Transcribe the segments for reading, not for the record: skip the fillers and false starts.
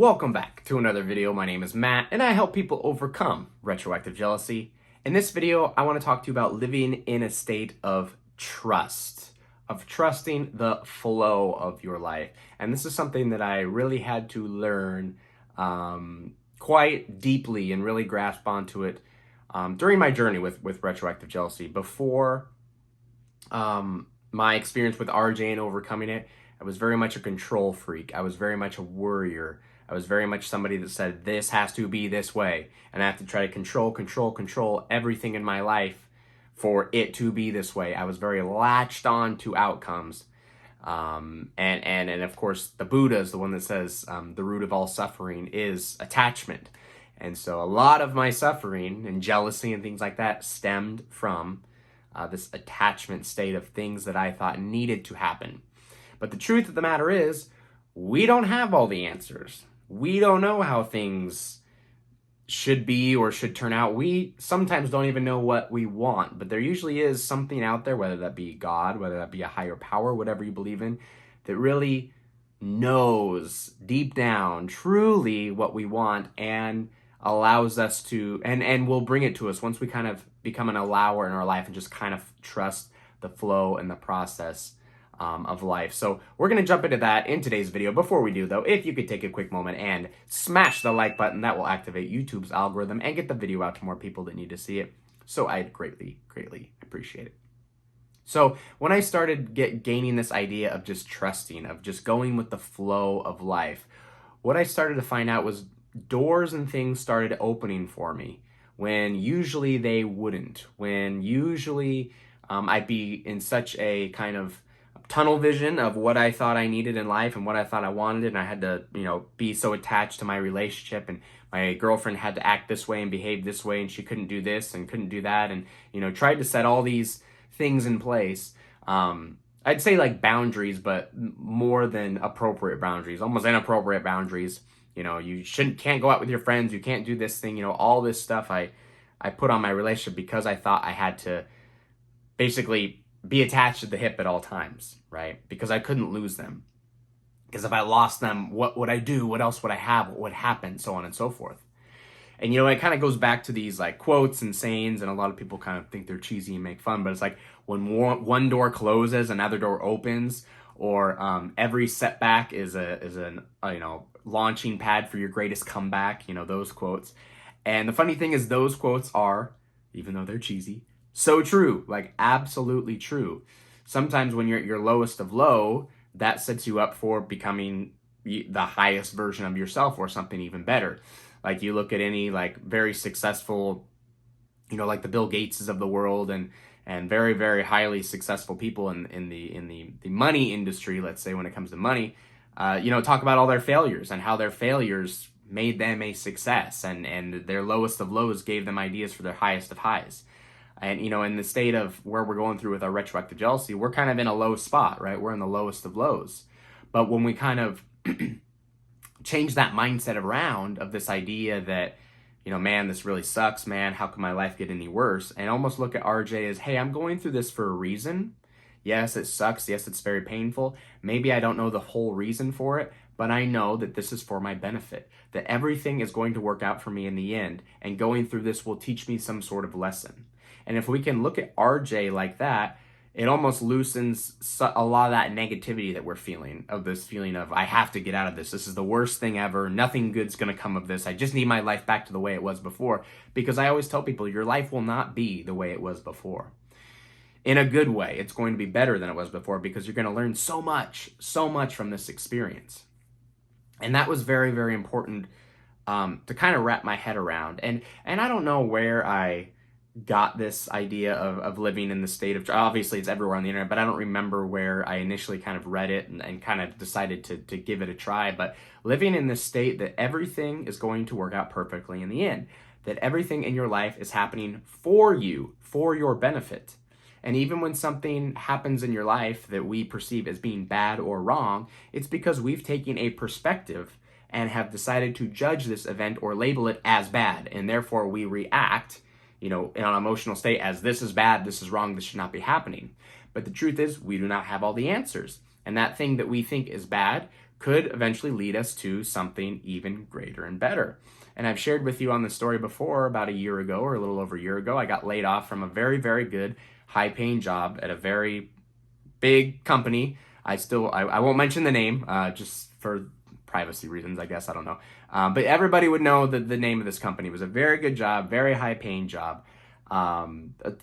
Welcome back to another video. My name is Matt and I help people overcome retroactive jealousy. In this video, I want to talk to you about living in a state of trust, of trusting the flow of your life. And this is something that I really had to learn quite deeply and really grasp onto it during my journey with retroactive jealousy. Before my experience with RJ and overcoming it, I was very much a control freak. I was very much a worrier. I was very much somebody that said, this has to be this way. And I have to try to control everything in my life for it to be this way. I was very latched on to outcomes. And of course, the Buddha is the one that says the root of all suffering is attachment. And so a lot of my suffering and jealousy and things like that stemmed from this attachment state of things that I thought needed to happen. But the truth of the matter is, we don't have all the answers. We don't know how things should be or should turn out. We sometimes don't even know what we want, but there usually is something out there, whether that be God, whether that be a higher power, whatever you believe in, that really knows deep down truly what we want and allows us to, and will bring it to us once we kind of become an allower in our life and just kind of trust the flow and the process of life. So we're going to jump into that in today's video. Before we do though, if you could take a quick moment and smash the like button, that will activate YouTube's algorithm and get the video out to more people that need to see it. So I'd greatly appreciate it. So when I started gaining this idea of just trusting, of just going with the flow of life, what I started to find out was doors and things started opening for me when usually they wouldn't, when usually I'd be in such a kind of tunnel vision of what I thought I needed in life and what I thought I wanted, and I had to, be so attached to my relationship, and my girlfriend had to act this way and behave this way, and she couldn't do this and couldn't do that, and tried to set all these things in place. I'd say like boundaries, but more than appropriate boundaries, almost inappropriate boundaries. You can't go out with your friends, you can't do this thing, all this stuff I put on my relationship because I thought I had to basically be attached to the hip at all times, right? Because I couldn't lose them. Because if I lost them, what would I do? What else would I have? What would happen? So on and so forth. And it kind of goes back to these like quotes and sayings, and a lot of people kind of think they're cheesy and make fun, but it's like when one door closes, another door opens, or every setback is an launching pad for your greatest comeback, those quotes. And the funny thing is those quotes are, even though they're cheesy, so true, like absolutely true. Sometimes when you're at your lowest of low, that sets you up for becoming the highest version of yourself or something even better. Like you look at any like very successful, like the Bill Gateses of the world and very, very highly successful people in the money industry, let's say when it comes to money, talk about all their failures and how their failures made them a success, and their lowest of lows gave them ideas for their highest of highs. And, in the state of where we're going through with our retroactive jealousy, we're kind of in a low spot, right? We're in the lowest of lows. But when we kind of change that mindset around of this idea that, man, this really sucks, man, how can my life get any worse? And almost look at RJ as, hey, I'm going through this for a reason. Yes, it sucks. Yes, it's very painful. Maybe I don't know the whole reason for it, but I know that this is for my benefit, that everything is going to work out for me in the end. And going through this will teach me some sort of lesson. And if we can look at RJ like that, it almost loosens a lot of that negativity that we're feeling, of this feeling of, I have to get out of this. This is the worst thing ever. Nothing good's going to come of this. I just need my life back to the way it was before. Because I always tell people, your life will not be the way it was before. In a good way, it's going to be better than it was before because you're going to learn so much from this experience. And that was very, very important to kind of wrap my head around. And I don't know where I got this idea of living in the state of, obviously it's everywhere on the internet, but I don't remember where I initially kind of read it and kind of decided to give it a try. But living in this state that everything is going to work out perfectly in the end, that everything in your life is happening for you, for your benefit. And even when something happens in your life that we perceive as being bad or wrong, it's because we've taken a perspective and have decided to judge this event or label it as bad. And therefore we react in an emotional state as, this is bad, this is wrong, this should not be happening. But the truth is, we do not have all the answers. And that thing that we think is bad could eventually lead us to something even greater and better. And I've shared with you on the story before, about a year ago or a little over a year ago, I got laid off from a very, very good, high-paying job at a very big company. I won't mention the name, just for privacy reasons, I guess. I don't know. But everybody would know that the name of this company. It was a very good job, very high-paying job. I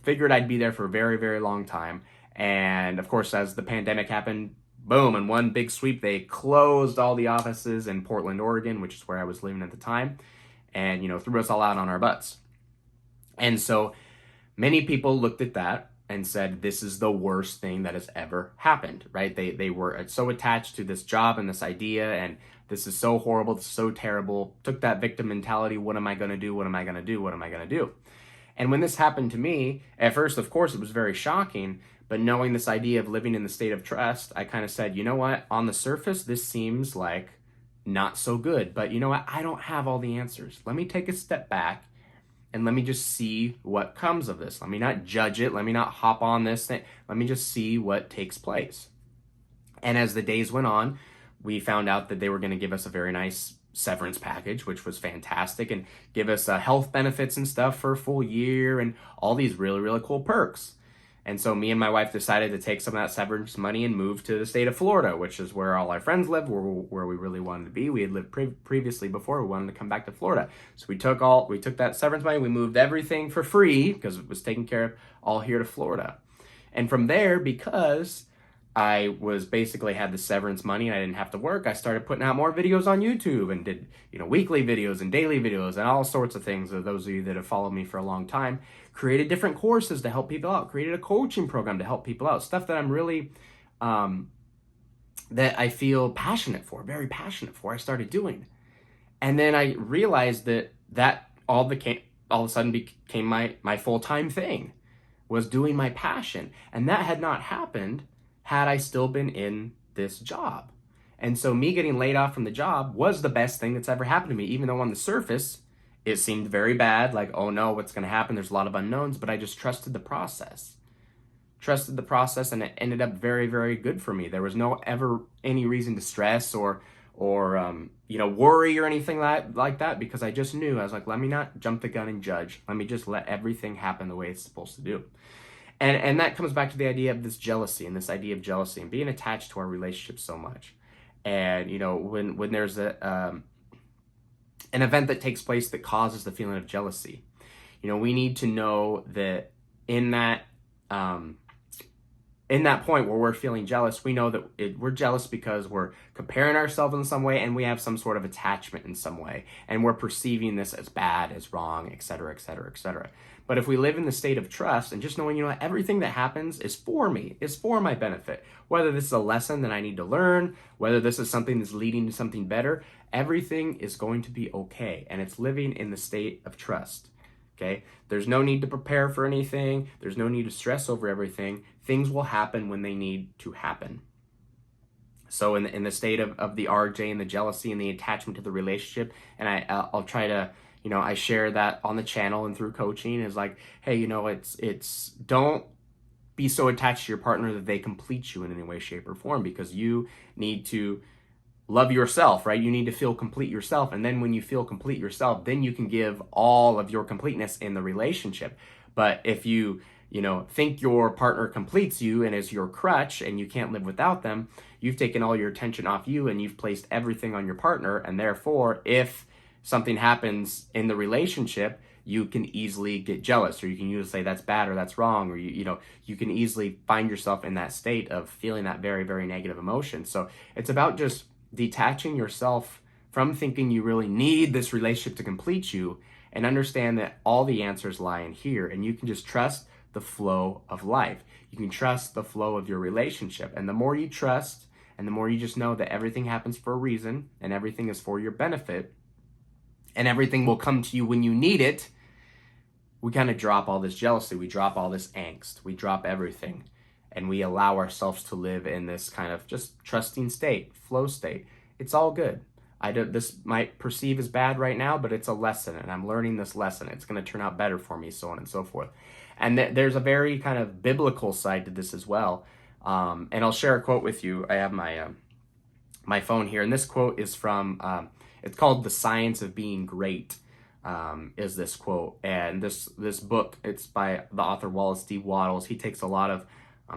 figured I'd be there for a very, very long time. And of course, as the pandemic happened, boom, in one big sweep, they closed all the offices in Portland, Oregon, which is where I was living at the time, and, threw us all out on our butts. And so many people looked at that and said, this is the worst thing that has ever happened, right? They were so attached to this job and this idea, and this is so horrible, this is so terrible, took that victim mentality, what am I going to do, what am I going to do, what am I going to do? And when this happened to me, at first, of course, it was very shocking, but knowing this idea of living in the state of trust, I kind of said, you know what, on the surface, this seems like not so good, but you know what, I don't have all the answers. Let me take a step back and let me just see what comes of this. Let me not judge it. Let me not hop on this thing. Let me just see what takes place. And as the days went on, we found out that they were going to give us a very nice severance package, which was fantastic, and give us health benefits and stuff for a full year and all these really, really cool perks. And so me and my wife decided to take some of that severance money and move to the state of Florida, which is where all our friends live, where we really wanted to be. We had lived previously before. We wanted to come back to Florida. So we took that severance money, we moved everything for free because it was taken care of all here to Florida. And from there, because I was basically had the severance money and I didn't have to work, I started putting out more videos on YouTube and did, weekly videos and daily videos and all sorts of things. Those of you that have followed me for a long time, created different courses to help people out, created a coaching program to help people out, stuff that I'm really, that I feel passionate for, very passionate for, I started doing. And then I realized that all of a sudden became my full-time thing, was doing my passion. And that had not happened had I still been in this job. And so me getting laid off from the job was the best thing that's ever happened to me, even though on the surface, it seemed very bad, like, oh no, what's going to happen? There's a lot of unknowns, but I just trusted the process. And it ended up very, very good for me. There was no ever any reason to stress or worry or anything like that, because I just knew, I was like, let me not jump the gun and judge. Let me just let everything happen the way it's supposed to do. And that comes back to the idea of this jealousy and being attached to our relationship so much. And, when there's an event that takes place that causes the feeling of jealousy, we need to know that in that point where we're feeling jealous, we know that we're jealous because we're comparing ourselves in some way and we have some sort of attachment in some way. And we're perceiving this as bad, as wrong, et cetera, et cetera, et cetera. But if we live in the state of trust and just knowing, everything that happens is for me, is for my benefit, whether this is a lesson that I need to learn, whether this is something that's leading to something better, everything is going to be okay. And it's living in the state of trust. Okay? There's no need to prepare for anything. There's no need to stress over everything. Things will happen when they need to happen. So in the state of the RJ and the jealousy and the attachment to the relationship, and I'll try to, I share that on the channel and through coaching, is like, hey, it's don't be so attached to your partner that they complete you in any way, shape, or form, because you need to love yourself, right? You need to feel complete yourself. And then when you feel complete yourself, then you can give all of your completeness in the relationship. But if you think your partner completes you and is your crutch and you can't live without them, you've taken all your attention off you and you've placed everything on your partner. And therefore, if something happens in the relationship, you can easily get jealous, or you can usually say that's bad or that's wrong, or you can easily find yourself in that state of feeling that very, very negative emotion. So it's about just detaching yourself from thinking you really need this relationship to complete you, and understand that all the answers lie in here, and you can just trust the flow of life. You can trust the flow of your relationship. And the more you trust, and the more you just know that everything happens for a reason, and everything is for your benefit, and everything will come to you when you need it, we kind of drop all this jealousy, we drop all this angst, we drop everything, and we allow ourselves to live in this kind of just trusting state, flow state. It's all good. This might perceive as bad right now, but it's a lesson, and I'm learning this lesson. It's going to turn out better for me, so on and so forth. And there's a very kind of biblical side to this as well. And I'll share a quote with you. I have my my phone here, and this quote is from, it's called The Science of Being Great, is this quote. And this book, it's by the author Wallace D. Wattles. He takes a lot of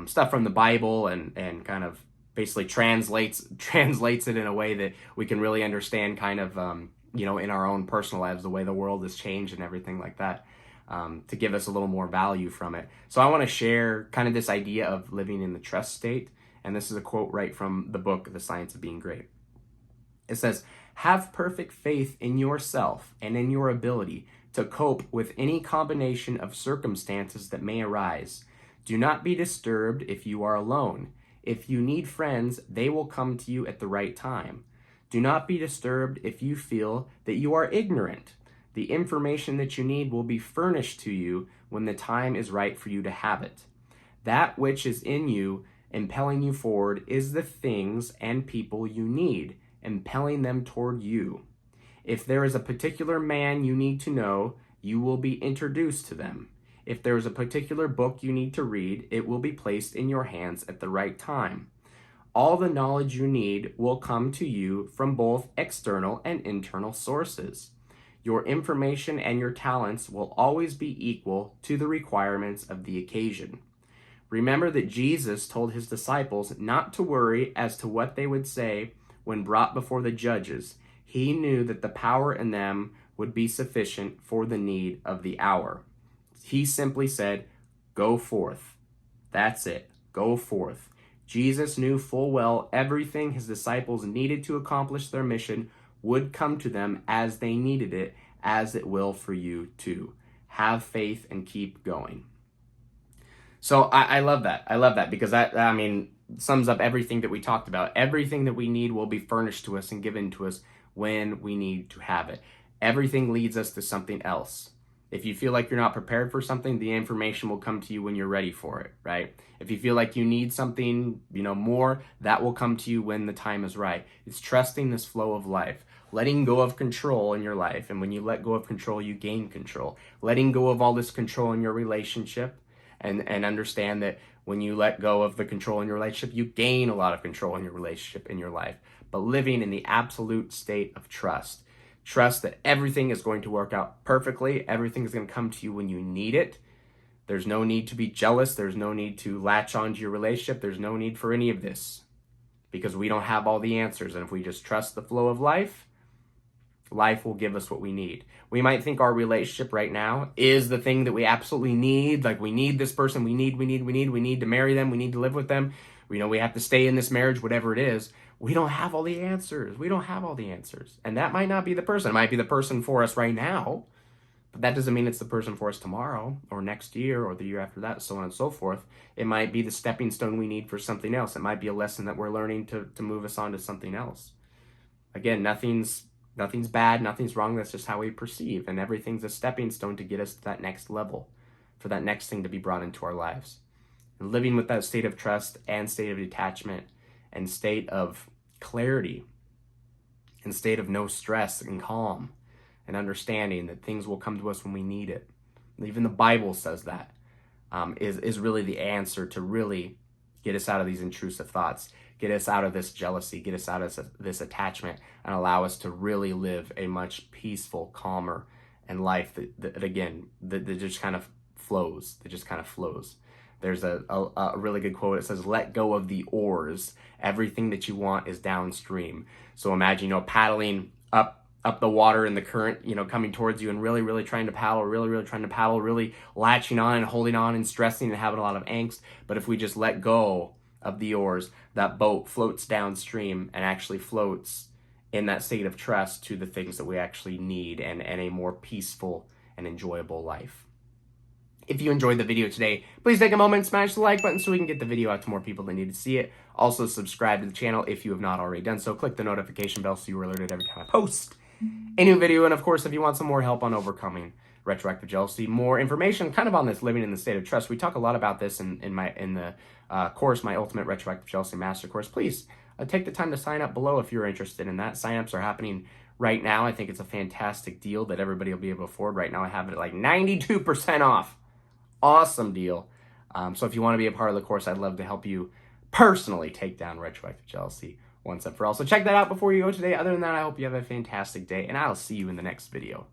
stuff from the Bible and kind of basically translates it in a way that we can really understand kind of, in our own personal lives, the way the world has changed and everything like that, to give us a little more value from it. So I want to share kind of this idea of living in the trust state. And this is a quote right from the book, The Science of Being Great. It says, "Have perfect faith in yourself and in your ability to cope with any combination of circumstances that may arise. Do not be disturbed if you are alone. If you need friends, they will come to you at the right time. Do not be disturbed if you feel that you are ignorant. The information that you need will be furnished to you when the time is right for you to have it. That which is in you, impelling you forward, is the things and people you need, impelling them toward you. If there is a particular man you need to know, you will be introduced to them. If there is a particular book you need to read, it will be placed in your hands at the right time. All the knowledge you need will come to you from both external and internal sources. Your information and your talents will always be equal to the requirements of the occasion. Remember that Jesus told his disciples not to worry as to what they would say when brought before the judges. He knew that the power in them would be sufficient for the need of the hour. He simply said, 'Go forth.' That's it. Go forth." Jesus knew full well everything his disciples needed to accomplish their mission would come to them as they needed it, as it will for you too. Have faith and keep going. So I love that. I love that because that, sums up everything that we talked about. Everything that we need will be furnished to us and given to us when we need to have it. Everything leads us to something else. If you feel like you're not prepared for something, the information will come to you when you're ready for it, right? If you feel like you need something, more, that will come to you when the time is right. It's trusting this flow of life, letting go of control in your life. And when you let go of control, you gain control. Letting go of all this control in your relationship, and understand that when you let go of the control in your relationship, you gain a lot of control in your relationship, in your life. But living in the absolute state of trust. Trust that everything is going to work out perfectly. Everything is going to come to you when you need it. There's no need to be jealous. There's no need to latch onto your relationship. There's no need for any of this because we don't have all the answers. And if we just trust the flow of life, life will give us what we need. We might think our relationship right now is the thing that we absolutely need. Like we need this person. We need to marry them. We need to live with them. We have to stay in this marriage, whatever it is. We don't have all the answers. We don't have all the answers. And that might not be the person. It might be the person for us right now, but that doesn't mean it's the person for us tomorrow or next year or the year after that, so on and so forth. It might be the stepping stone we need for something else. It might be a lesson that we're learning to move us on to something else. Again, nothing's bad, nothing's wrong. That's just how we perceive. And everything's a stepping stone to get us to that next level, for that next thing to be brought into our lives. And living with that state of trust and state of detachment and state of clarity and state of no stress and calm and understanding that things will come to us when we need it. Even the Bible says that is really the answer to really get us out of these intrusive thoughts, get us out of this jealousy, get us out of this attachment, and allow us to really live a much peaceful, calmer, and life that just kind of flows. That just kind of flows. There's a really good quote. It says, "Let go of the oars. Everything that you want is downstream." So imagine, paddling up the water in the current, coming towards you and really trying to paddle, really latching on and holding on and stressing and having a lot of angst. But if we just let go of the oars, that boat floats downstream and actually floats in that state of trust to the things that we actually need and a more peaceful and enjoyable life. If you enjoyed the video today, please take a moment and smash the like button so we can get the video out to more people that need to see it. Also, subscribe to the channel if you have not already done so. Click the notification bell so you're alerted every time I post a new video. And of course, if you want some more help on overcoming retroactive jealousy, more information kind of on this living in the state of trust, we talk a lot about this in the course, my Ultimate Retroactive Jealousy Master Course. Please take the time to sign up below if you're interested in that. Signups are happening right now. I think it's a fantastic deal that everybody will be able to afford. Right now, I have it at like 92% off. Awesome deal. So if you want to be a part of the course, I'd love to help you personally take down retroactive jealousy once and for all. So check that out before you go today. Other than that, I hope you have a fantastic day, and I'll see you in the next video.